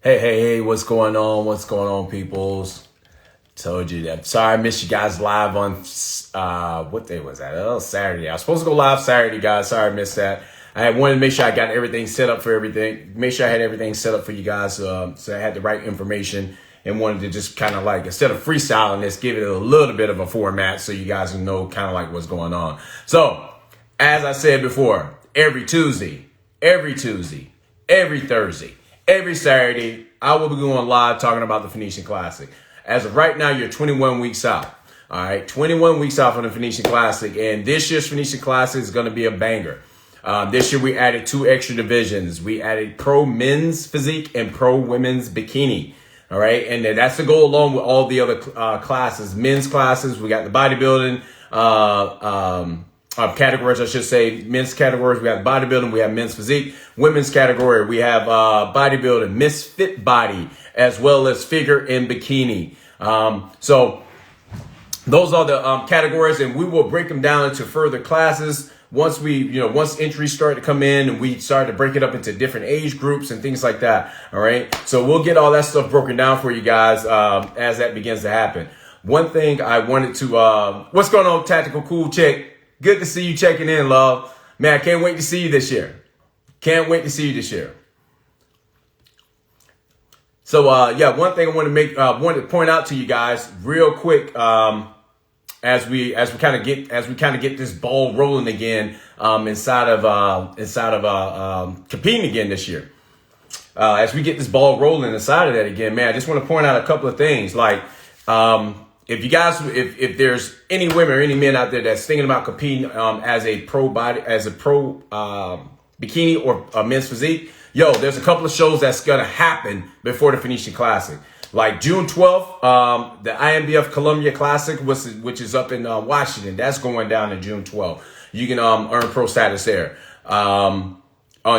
Hey, what's going on? What's going on, peoples? Told you that. Sorry, I missed you guys live on, what day was that? Oh, Saturday. I was supposed to go live Saturday, guys. Sorry, I missed that. I wanted to make sure I got everything set up for everything. Make sure I had everything set up for you guys. So I had the right information and wanted to just kind of like, instead of freestyling this, give it a little bit of a format so you guys can know kind of like what's going on. So, as I said before, every Tuesday, every Thursday, every Saturday, I will be going live talking about the Phoenician Classic. As of right now, you're 21 weeks out. All right, 21 weeks out from the Phoenician Classic. And this year's Phoenician Classic is going to be a banger. This year, we added 2 extra divisions. We added pro men's physique and pro women's bikini. All right, and that's to go along with all the other classes. Men's classes, we got the bodybuilding categories, I should say. Men's categories, we have bodybuilding, we have men's physique. Women's category, we have bodybuilding, Miss Fit Body, as well as figure and bikini. So those are the categories, and we will break them down into further classes once once entries start to come in and we start to break it up into different age groups and things like that. All right, so we'll get all that stuff broken down for you guys as that begins to happen. One thing I wanted to, what's going on, Tactical Cool Chick? Good to see you checking in, love. Man, I can't wait to see you this year. Can't wait to see you this year. So, one thing I want to point out to you guys real quick, as we kind of get this ball rolling again, inside of competing again this year. As we get this ball rolling inside of that again, man, I just want to point out a couple of things. Like, if you guys, if there's any women or any men out there that's thinking about competing as a pro bikini or a men's physique, there's a couple of shows that's gonna happen before the Phoenician Classic. Like June 12th, the INBF Columbia Classic, which is up in Washington, that's going down in June 12th. You can earn pro status there. On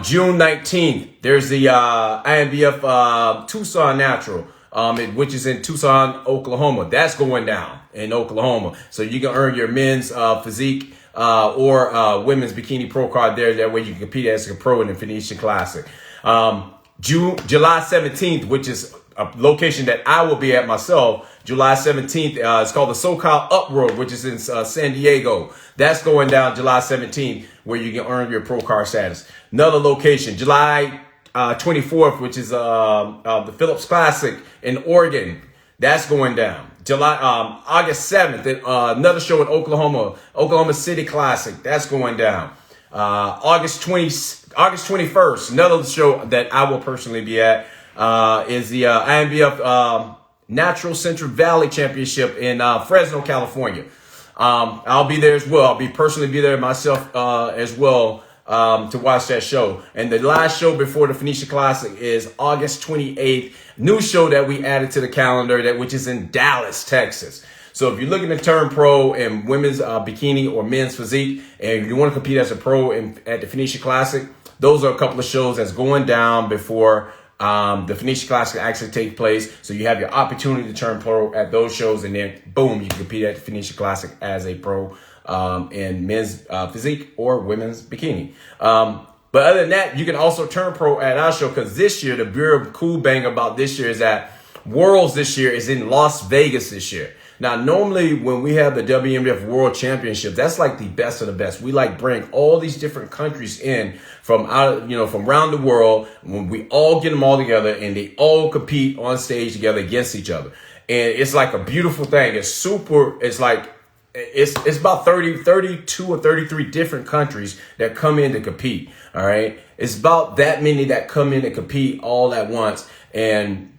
June 19th, there's the INBF Tucson Natural. Which is in Tucson, Oklahoma. That's going down in Oklahoma. So you can earn your men's physique or women's bikini pro card there. That way you can compete as a pro in the Phoenician Classic. July 17th, which is a location that I will be at myself. July 17th, it's called the SoCal Uproar, which is in San Diego. That's going down July 17th, where you can earn your pro card status. Another location, July 24th, which is the Phillips Classic in Oregon. That's going down. August 7th, another show in Oklahoma City Classic. That's going down. August 21st, another show that I will personally be at is the INBF Natural Central Valley Championship in Fresno, California. I'll be there as well. I'll personally be there myself as well. To watch that show. And the last show before the Phoenician Classic is August 28th. New show that we added to the calendar, which is in Dallas, Texas. So if you're looking to turn pro in women's bikini or men's physique, and you want to compete as a pro at the Phoenician Classic, those are a couple of shows that's going down before the Phoenician Classic actually takes place. So you have your opportunity to turn pro at those shows, and then boom, you can compete at the Phoenician Classic as a pro in men's physique or women's bikini. But other than that, you can also turn pro at our show, because this year, the real cool bang about this year is that Worlds this year is in Las Vegas this year. Now, normally when we have the WNBF World Championship, that's like the best of the best. We like bring all these different countries in from around the world, when we all get them all together and they all compete on stage together against each other. And it's like a beautiful thing. It's about 32 or 33 different countries that come in to compete. All right. It's about that many that come in to compete all at once. And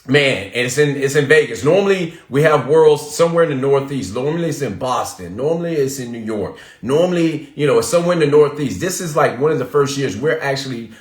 man, it's in Vegas. Normally we have Worlds somewhere in the Northeast. Normally it's in Boston. Normally it's in New York. Normally, it's somewhere in the Northeast. This is like one of the first years we're actually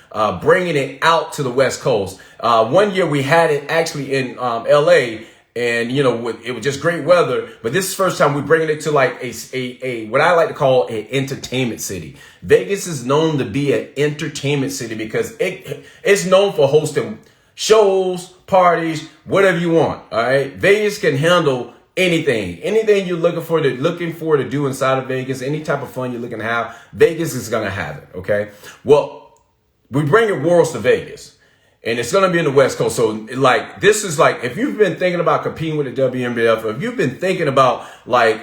bringing it out to the West Coast. One year we had it actually in LA. And, it was just great weather. But this is the first time we're bringing it to like a what I like to call an entertainment city. Vegas is known to be an entertainment city because it's known for hosting shows, parties, whatever you want. All right. Vegas can handle anything you're looking for to do inside of Vegas, any type of fun you're looking to have, Vegas is going to have it. Okay. Well, we bring Worlds to Vegas. and it's going to be in the West Coast. So like, this is like, if you've been thinking about competing with the WNBF, or if you've been thinking about like,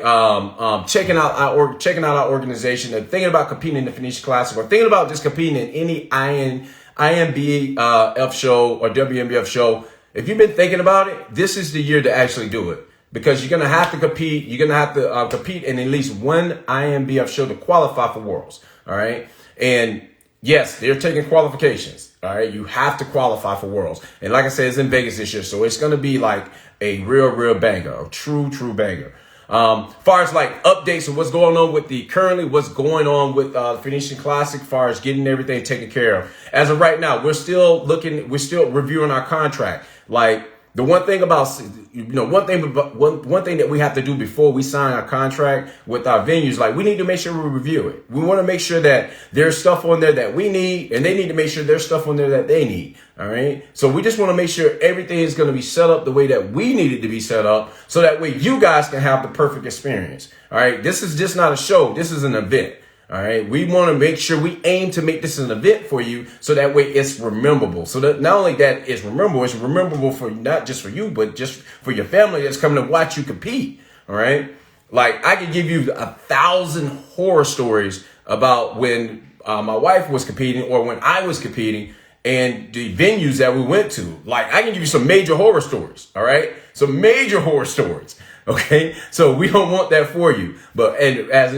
checking out our organization, and thinking about competing in the Phoenician Classic, or thinking about just competing in any INBF show or WNBF show, if you've been thinking about it, this is the year to actually do it, because you're going to have to compete. You're going to have to compete in at least one INBF show to qualify for Worlds. All right. And yes, they're taking qualifications. All right. You have to qualify for Worlds. And like I said, it's in Vegas this year. So it's going to be like a real banger, a true banger. Far as like updates of what's going on with what's going on with Phoenician Classic, far as getting everything taken care of. As of right now, we're still reviewing our contract. Like, the one thing about, one thing that we have to do before we sign our contract with our venues, like, we need to make sure we review it. We want to make sure that there's stuff on there that we need, and they need to make sure there's stuff on there that they need. All right. So we just want to make sure everything is going to be set up the way that we need it to be set up, so that way you guys can have the perfect experience. All right. This is just not a show. This is an event. All right. We want to make sure we aim to make this an event for you, so that way it's memorable. So that not only that it's memorable for not just for you, but just for your family that's coming to watch you compete. All right. Like, I could give you 1,000 horror stories about when my wife was competing, or when I was competing, and the venues that we went to. Like, I can give you some major horror stories. All right. Some major horror stories. Okay, so we don't want that for you, but as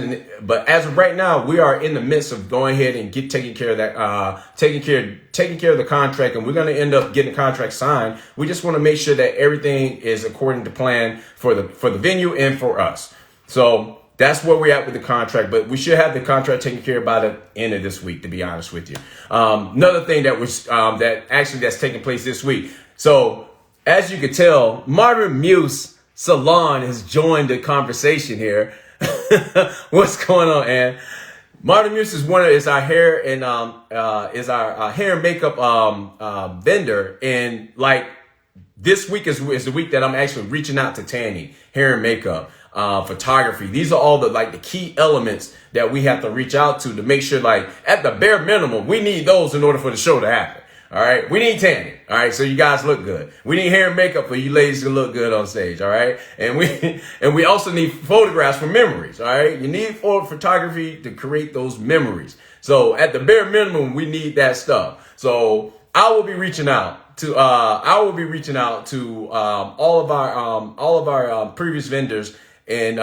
of right now, we are in the midst of going ahead and taking care of that, taking care of the contract, and we're going to end up getting the contract signed. We just want to make sure that everything is according to plan for the venue and for us. So that's where we're at with the contract, but we should have the contract taken care of by the end of this week, to be honest with you. Another thing that's taking place this week. So as you can tell, Muse Salon has joined the conversation here. What's going on, Ann? Martin Muse is our hair and hair and makeup vendor, and like, this week is the week that I'm actually reaching out to Tanny, hair and makeup, photography. These are all the key elements that we have to reach out to make sure, like, at the bare minimum, we need those in order for the show to happen. All right. We need Tanny. All right. So you guys look good. We need hair and makeup for you ladies to look good on stage. All right. And we also need photographs for memories. All right. You need photography to create those memories. So at the bare minimum, we need that stuff. So I will be reaching out to all of our previous vendors, and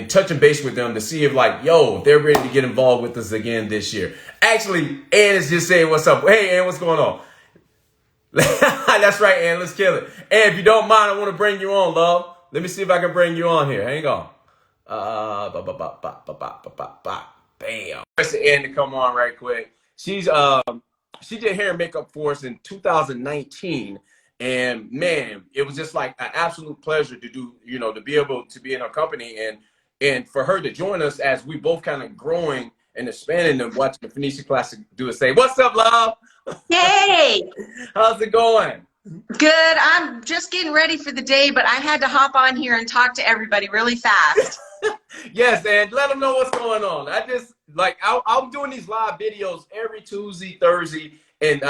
touching base with them to see if, like, they're ready to get involved with us again this year. Actually, Ann is just saying what's up. Hey, Ann, what's going on? That's right, Ann. Let's kill it. Ann, if you don't mind, I want to bring you on, love. Let me see if I can bring you on here. Hang on. Bam. Request Ann to come on right quick. She did hair and makeup for us in 2019. And man, it was just like an absolute pleasure to do, to be able to be in our company, and for her to join us as we both kind of growing and expanding and watching the Phoenician Classic do a say. What's up, love? Hey. How's it going? Good. I'm just getting ready for the day, but I had to hop on here and talk to everybody really fast. Yes, and let them know what's going on. I'm doing these live videos every Tuesday, Thursday, and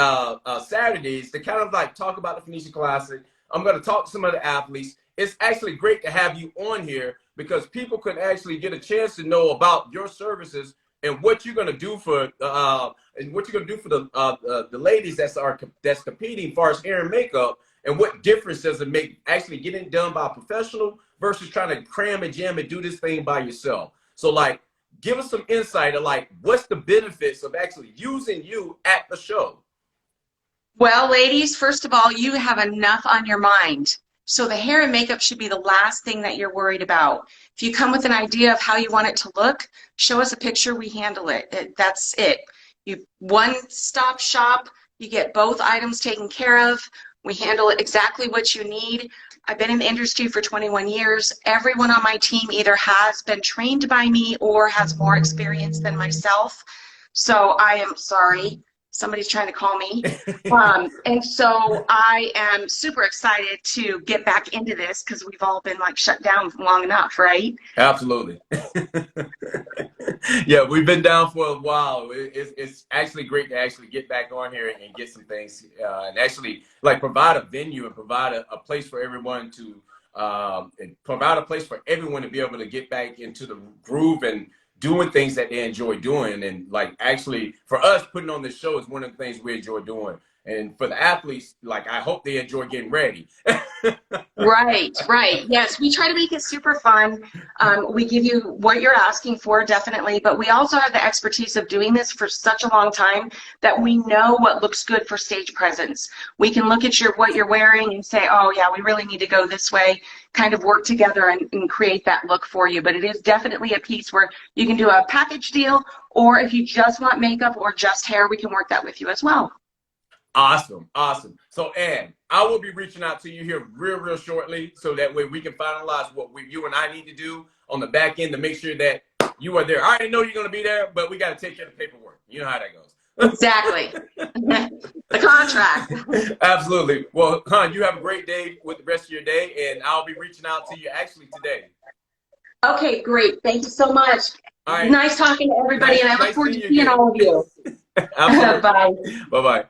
Saturdays to kind of like talk about the Phoenician Classic. I'm going to talk to some of the athletes. It's actually great to have you on here, because people can actually get a chance to know about your services and what you're going to do for the ladies that's competing as far as hair and makeup, and what difference does it make actually getting done by a professional versus trying to cram and jam and do this thing by yourself. So, like, give us some insight of, like, what's the benefits of actually using you at the show? Well, ladies, first of all, you have enough on your mind. So the hair and makeup should be the last thing that you're worried about. If you come with an idea of how you want it to look, show us a picture, we handle it. That's it. You one-stop shop, you get both items taken care of. We handle it exactly what you need. I've been in the industry for 21 years. Everyone on my team either has been trained by me or has more experience than myself. So I am sorry. Somebody's trying to call me. And so I am super excited to get back into this, because we've all been like shut down long enough, right? Absolutely. Yeah, we've been down for a while. It's actually great to actually get back on here and get some things and actually like provide a venue and provide a place for everyone to and provide a place for everyone to be able to get back into the groove and doing things that they enjoy doing. And like actually for us, putting on this show is one of the things we enjoy doing. And for the athletes, like I hope they enjoy getting ready. Right, right. Yes, we try to make it super fun. We give you what you're asking for, definitely, but we also have the expertise of doing this for such a long time that we know what looks good for stage presence. We can look at what you're wearing and say, oh yeah, we really need to go this way, kind of work together and create that look for you. But it is definitely a piece where you can do a package deal, or if you just want makeup or just hair, we can work that with you as well. Awesome, awesome. So, Ann, I will be reaching out to you here real shortly, so that way we can finalize what you and I need to do on the back end to make sure that you are there. I already know you're going to be there, but we got to take care of the paperwork. You know how that goes. Exactly. The contract. Absolutely. Well, hon, you have a great day with the rest of your day, and I'll be reaching out to you actually today. Okay, great. Thank you so much. All right. Nice talking to everybody, and I look forward to seeing all of you. Absolutely. Bye. Bye-bye.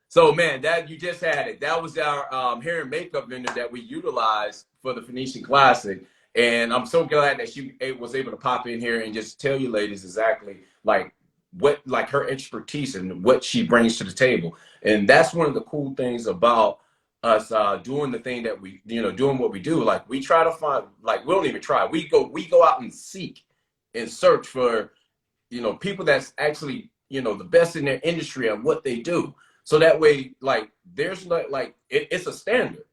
So, man, that you just had it. That was our hair and makeup vendor that we utilized for the Phoenician Classic. And I'm so glad that she was able to pop in here and just tell you ladies exactly like what like her expertise and what she brings to the table. And that's one of the cool things about us doing the thing that we, doing what we do. Like we try to find, like we don't even try. We go out and seek and search for, people that's actually, the best in their industry and what they do. So that way, like, there's like it's a standard.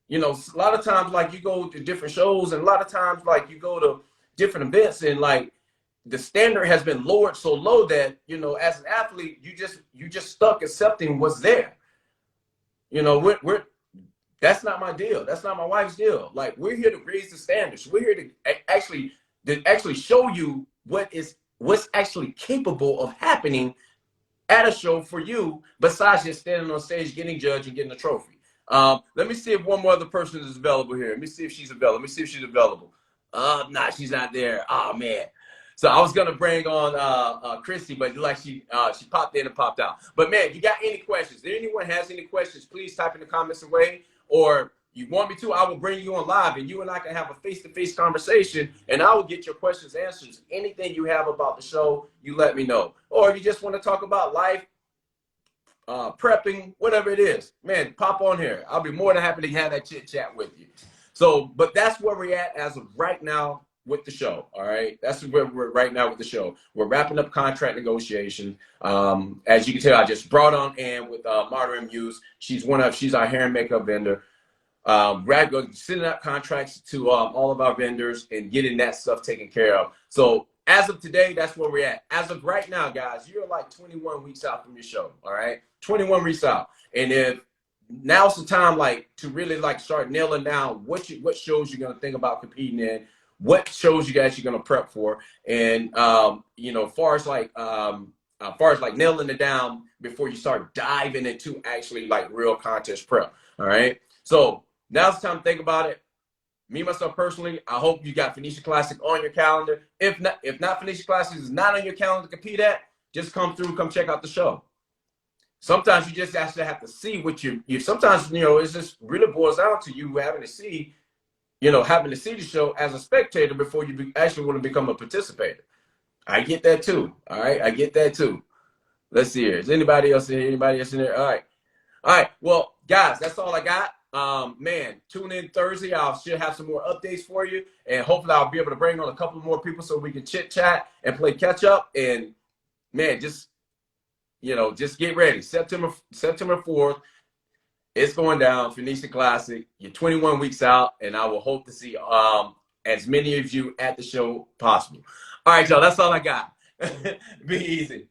A lot of times, like, you go to different shows, and a lot of times, like, you go to different events, and like the standard has been lowered so low that as an athlete, you just stuck accepting what's there. We're that's not my deal. That's not my wife's deal. Like, we're here to raise the standards. We're here to actually show you what's actually capable of happening at a show for you, besides just standing on stage, getting judged, and getting a trophy. Let me see if one more other person is available here. Let me see if she's available. Nah, she's not there. Oh man. So I was gonna bring on Christy, but like she popped in and popped out. But man, you got any questions? If anyone has any questions, please type in the comments away. Or you want me to, I will bring you on live, and you and I can have a face-to-face conversation, and I will get your questions answered. Anything you have about the show, you let me know. Or if you just want to talk about life, prepping, whatever it is, man, pop on here. I'll be more than happy to have that chit chat with you. So, but that's where we're at as of right now with the show. All right, that's where we're right now with the show. We're wrapping up contract negotiation. As you can tell, I just brought on Ann with Marta and Muse. She's our hair and makeup vendor. We're sending out contracts to all of our vendors and getting that stuff taken care of. So as of today, that's where we're at. As of right now, guys, you're like 21 weeks out from your show. All right, 21 weeks out. And if now's the time, like, to really like start nailing down what shows you're gonna think about competing in, what shows you guys you're gonna prep for, and far as like nailing it down before you start diving into actually like real contest prep. All right, so now's the time to think about it. Me, myself personally, I hope you got Phoenician Classic on your calendar. If not Phoenician Classic is not on your calendar to compete at, just come check out the show. Sometimes you just actually have to see what you sometimes, it just really boils down to you having to see the show as a spectator before you actually want to become a participator. I get that too. All right, I get that too. Let's see here. Is anybody else in here? Anybody else in there? All right. Well, guys, that's all I got. Man, tune in Thursday. I should have some more updates for you, and hopefully I'll be able to bring on a couple more people so we can chit chat and play catch up. And man, just get ready. September 4th, it's going down. Phoenician Classic. You're 21 weeks out, and I will hope to see as many of you at the show possible. All right, y'all. That's all I got. Be easy.